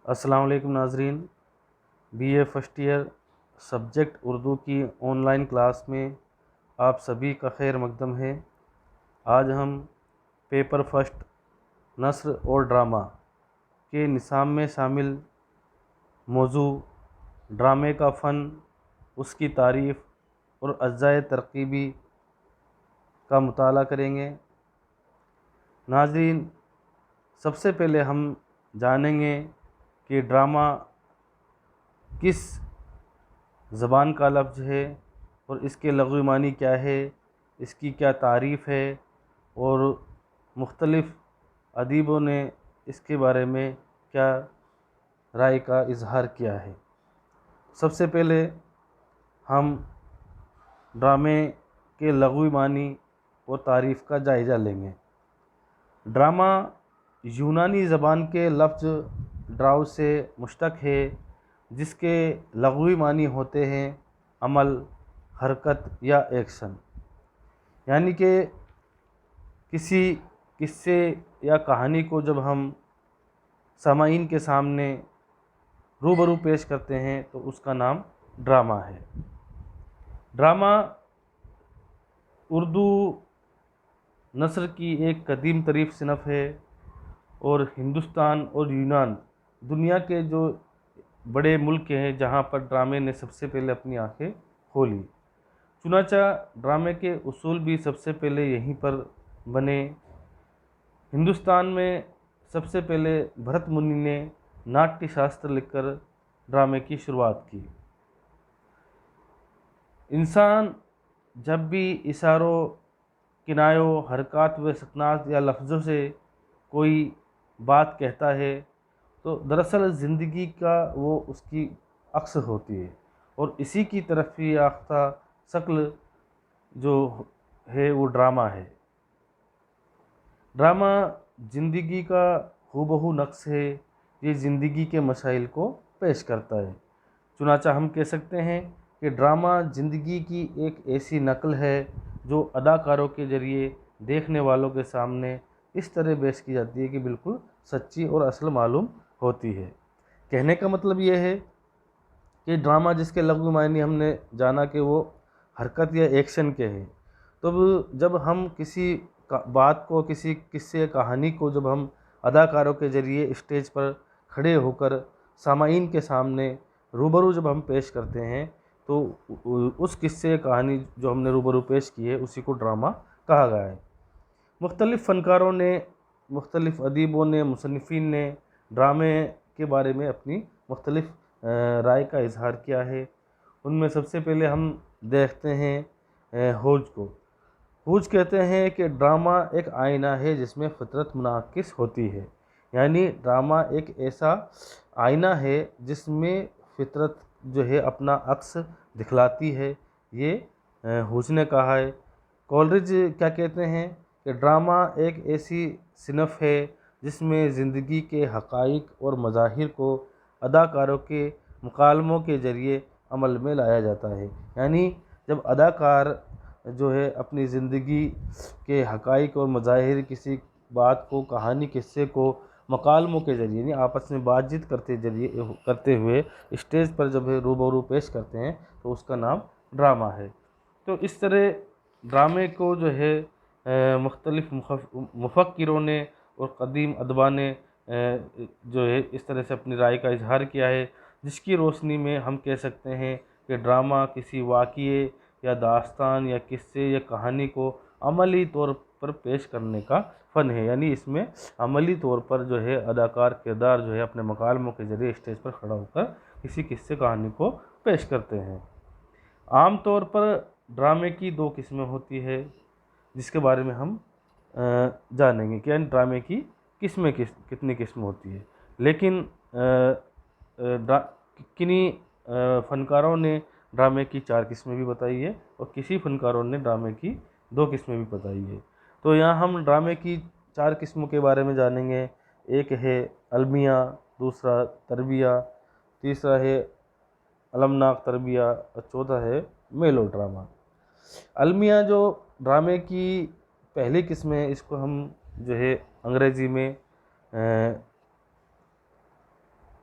السلام علیکم ناظرین، B A first year subject Urdu کی آن لائن کلاس میں آپ سبھی کا خیر مقدم ہے۔ آج ہم پیپر فرسٹ نثر اور ڈرامہ کے نصاب میں شامل موضوع ڈرامے کا فن، اس کی تعریف اور اجزائے ترکیبی کا مطالعہ کریں گے۔ ناظرین، سب سے پہلے ہم جانیں گے کہ ڈرامہ کس زبان کا لفظ ہے اور اس کے لغوی معنی کیا ہے، اس کی کیا تعریف ہے اور مختلف ادیبوں نے اس کے بارے میں کیا رائے کا اظہار کیا ہے۔ سب سے پہلے ہم ڈرامے کے لغوی معنی اور تعریف کا جائزہ لیں گے۔ ڈرامہ یونانی زبان کے لفظ ڈراؤ سے مشتق ہے، جس کے لغوی معنی ہوتے ہیں عمل، حرکت یا ایکشن، یعنی کہ کسی قصے یا کہانی کو جب ہم سامعین کے سامنے روبرو پیش کرتے ہیں تو اس کا نام ڈرامہ ہے۔ ڈرامہ اردو نثر کی ایک قدیم ترین صنف ہے اور ہندوستان اور یونان دنیا کے جو بڑے ملک ہیں جہاں پر ڈرامے نے سب سے پہلے اپنی آنکھیں کھولی۔ چنانچہ ڈرامے کے اصول بھی سب سے پہلے یہیں پر بنے۔ ہندوستان میں سب سے پہلے بھرت منی نے ناٹیہ شاستر لکھ کر ڈرامے کی شروعات کی۔ انسان جب بھی اشاروں، کنایوں، حرکات و سکنات یا لفظوں سے کوئی بات کہتا ہے تو دراصل زندگی کا وہ اس کی عکس ہوتی ہے، اور اسی کی ترقی یافتہ شکل جو ہے وہ ڈرامہ ہے۔ ڈرامہ زندگی کا ہو نقش ہے، یہ زندگی کے مسائل کو پیش کرتا ہے۔ چنانچہ ہم کہہ سکتے ہیں کہ ڈرامہ زندگی کی ایک ایسی نقل ہے جو اداکاروں کے ذریعے دیکھنے والوں کے سامنے اس طرح پیش کی جاتی ہے کہ بالکل سچی اور اصل معلوم ہوتی ہے۔ کہنے کا مطلب یہ ہے کہ ڈرامہ جس کے لغوی معنی ہم نے جانا کہ وہ حرکت یا ایکشن کے ہیں، تو جب ہم کسی بات کو، کسی قصے کہانی کو جب ہم اداکاروں کے ذریعے اسٹیج پر کھڑے ہو کر سامعین کے سامنے روبرو جب ہم پیش کرتے ہیں تو اس قصے کہانی جو ہم نے روبرو پیش کی ہے اسی کو ڈرامہ کہا گیا ہے۔ مختلف فنکاروں نے، مختلف ادیبوں نے، مصنفین نے ڈرامے کے بارے میں اپنی مختلف رائے کا اظہار کیا ہے۔ ان میں سب سے پہلے ہم دیکھتے ہیں ہوج کو۔ ہوج کہتے ہیں کہ ڈرامہ ایک آئینہ ہے جس میں فطرت منعکس ہوتی ہے، یعنی ڈرامہ ایک ایسا آئینہ ہے جس میں فطرت جو ہے اپنا عکس دکھلاتی ہے، یہ ہوج نے کہا ہے۔ کولرج کیا کہتے ہیں کہ ڈرامہ ایک ایسی صنف ہے جس میں زندگی کے حقائق اور مظاہر کو اداکاروں کے مکالموں کے ذریعے عمل میں لایا جاتا ہے، یعنی جب اداکار جو ہے اپنی زندگی کے حقائق اور مظاہر، کسی بات کو، کہانی، قصے کو مکالموں کے ذریعے یعنی آپس میں بات چیت کرتے ہوئے اسٹیج پر جب روبرو پیش کرتے ہیں تو اس کا نام ڈرامہ ہے۔ تو اس طرح ڈرامے کو جو ہے مختلف مفکروں نے اور قدیم ادبا نے جو ہے اس طرح سے اپنی رائے کا اظہار کیا ہے، جس کی روشنی میں ہم کہہ سکتے ہیں کہ ڈرامہ کسی واقعے یا داستان یا قصے یا کہانی کو عملی طور پر پیش کرنے کا فن ہے، یعنی اس میں عملی طور پر جو ہے اداکار کردار جو ہے اپنے مکالموں کے ذریعے اسٹیج پر کھڑا ہو کر کسی قصے کہانی کو پیش کرتے ہیں۔ عام طور پر ڈرامے کی دو قسمیں ہوتی ہے جس کے بارے میں ہم جانیں گے کہ ڈرامے کی قسمیں کتنی قسم ہوتی ہے، لیکن کنی فنکاروں نے ڈرامے کی 4 قسمیں بھی بتائی ہے اور کسی فنکاروں نے ڈرامے کی 2 قسمیں بھی بتائی ہے۔ تو یہاں ہم ڈرامے کی 4 قسموں کے بارے میں جانیں گے۔ ایک ہے المیہ، دوسرا تربیہ، تیسرا ہے المناک تربیہ اور چوتھا ہے میلو ڈرامہ۔ المیہ جو ڈرامے کی پہلی قسم ہے، اس کو ہم جو ہے انگریزی میں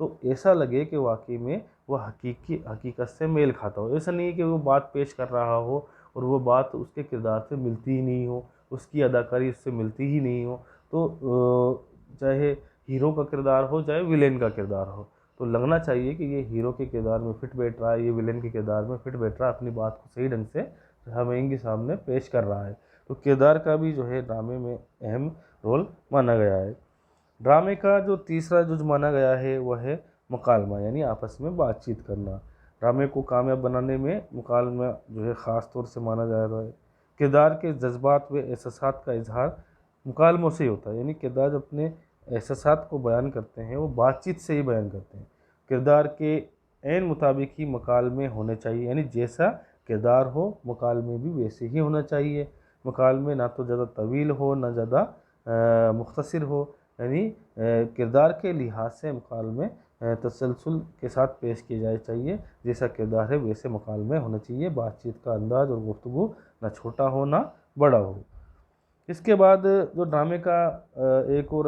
تو ایسا لگے کہ واقعی میں وہ حقیقت سے میل کھاتا ہو. ایسا نہیں ہے کہ وہ بات پیش کر رہا ہو اور وہ بات اس کے کردار سے ملتی ہی نہیں ہو، اس کی اداکاری اس سے ملتی ہی نہیں ہو. تو چاہے ہیرو کا کردار ہو چاہے ویلن کا کردار ہو، تو لگنا چاہیے کہ یہ ہیرو کے کردار میں فٹ بیٹھ رہا ہے، یہ ویلن کے کردار میں فٹ بیٹھ رہا ہے، اپنی بات کو صحیح ڈھنگ سے ہمیں کے سامنے پیش کر رہا ہے. تو کردار کا بھی جو ہے ڈرامے میں اہم رول مانا گیا ہے. ڈرامے کا جو تیسرا جو مانا گیا ہے وہ ہے مکالمہ، یعنی آپس میں بات چیت کرنا. ڈرامے کو کامیاب بنانے میں مکالمہ جو ہے خاص طور سے مانا جا رہا ہے. کردار کے جذبات و احساسات کا اظہار مکالموں سے ہی ہوتا ہے، یعنی کردار جو اپنے احساسات کو بیان کرتے ہیں وہ بات چیت سے ہی بیان کرتے ہیں. کردار کے عین مطابق ہی مکالمے ہونے چاہیے، یعنی جیسا کردار ہو مکالمے بھی ویسے ہی ہونا چاہیے. مکالمے نہ تو زیادہ طویل ہو نہ زیادہ مختصر ہو، یعنی کردار کے لحاظ سے مکالمے تسلسل کے ساتھ پیش کیے جائے چاہیے. جیسا کردار ہے ویسے مکالمے ہونے چاہیے. بات چیت کا انداز اور گفتگو نہ چھوٹا ہو نہ بڑا ہو. اس کے بعد جو ڈرامے کا ایک اور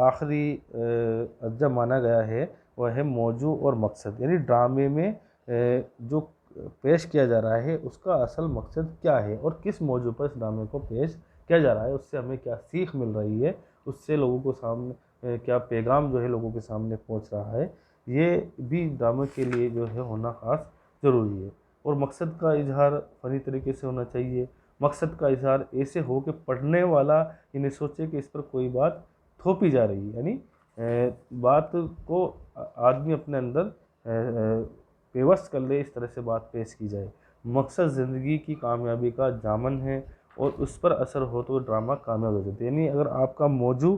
آخری اجزا مانا گیا ہے وہ ہے موضوع اور مقصد، یعنی ڈرامے میں جو پیش کیا جا رہا ہے اس کا اصل مقصد کیا ہے اور کس موضوع پر اس ڈرامے کو پیش کیا جا رہا ہے، اس سے ہمیں کیا سیکھ مل رہی ہے، اس سے لوگوں کو سامنے کیا پیغام جو ہے لوگوں کے سامنے پہنچ رہا ہے. یہ بھی ڈرامے کے لیے جو ہے ہونا خاص ضروری ہے. اور مقصد کا اظہار فنی طریقے سے ہونا چاہیے. مقصد کا اظہار ایسے ہو کہ پڑھنے والا یہ نہیں سوچے کہ اس پر کوئی بات تھوپی جا رہی ہے، یعنی بات کو آدمی اپنے اندر پیوست کر لے، اس طرح سے بات پیش کی جائے. مقصد زندگی کی کامیابی کا ضامن ہے اور اس پر اثر ہو تو ڈرامہ کامیاب ہو جاتا ہے. یعنی اگر آپ کا موضوع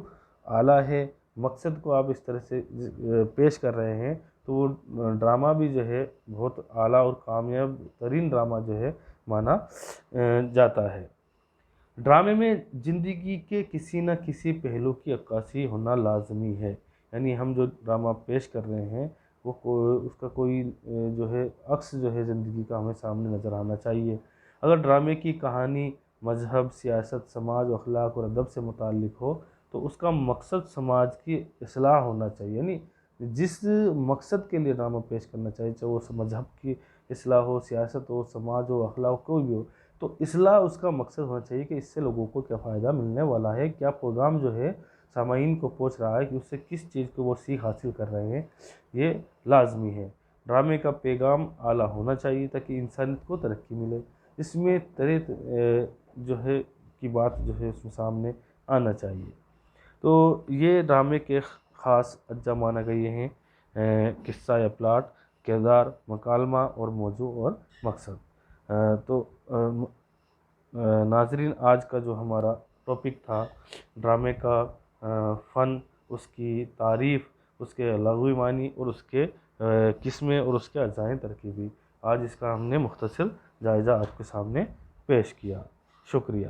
اعلیٰ ہے، مقصد کو آپ اس طرح سے پیش کر رہے ہیں تو وہ ڈرامہ بھی جو ہے بہت اعلیٰ اور کامیاب ترین ڈرامہ جو ہے مانا جاتا ہے. ڈرامے میں زندگی کے کسی نہ کسی پہلو کی عکاسی ہونا لازمی ہے، یعنی ہم جو ڈرامہ پیش کر رہے ہیں وہ اس کا کوئی جو ہے عکس جو ہے زندگی کا ہمیں سامنے نظر آنا چاہیے. اگر ڈرامے کی کہانی مذہب، سیاست، سماج، اخلاق اور ادب سے متعلق ہو تو اس کا مقصد سماج کی اصلاح ہونا چاہیے. یعنی جس مقصد کے لیے ڈرامہ پیش کرنا چاہیے، چاہے وہ مذہب کی اصلاح ہو، سیاست ہو، سماج ہو، اخلاق کوئی بھی ہو، تو اصلاح اس کا مقصد ہونا چاہیے کہ اس سے لوگوں کو کیا فائدہ ملنے والا ہے، کیا پیغام جو ہے سامعین کو پہنچ رہا ہے، کہ اس سے کس چیز کو وہ سیکھ حاصل کر رہے ہیں. یہ لازمی ہے. ڈرامے کا پیغام اعلیٰ ہونا چاہیے تاکہ انسانیت کو ترقی ملے. اس میں طرح جو ہے کی بات جو ہے اس میں سامنے آنا چاہیے. تو یہ ڈرامے کے خاص اجزا مانا گئے ہیں: قصہ یا پلاٹ، کردار، مکالمہ اور موضوع اور مقصد. تو ناظرین، آج کا جو ہمارا ٹاپک تھا ڈرامے کا فن، اس کی تعریف، اس کے لغوی معنی اور اس کے قسمیں اور اس کے اجزائیں ترکیبی، آج اس کا ہم نے مختصر جائزہ آپ کے سامنے پیش کیا. شکریہ.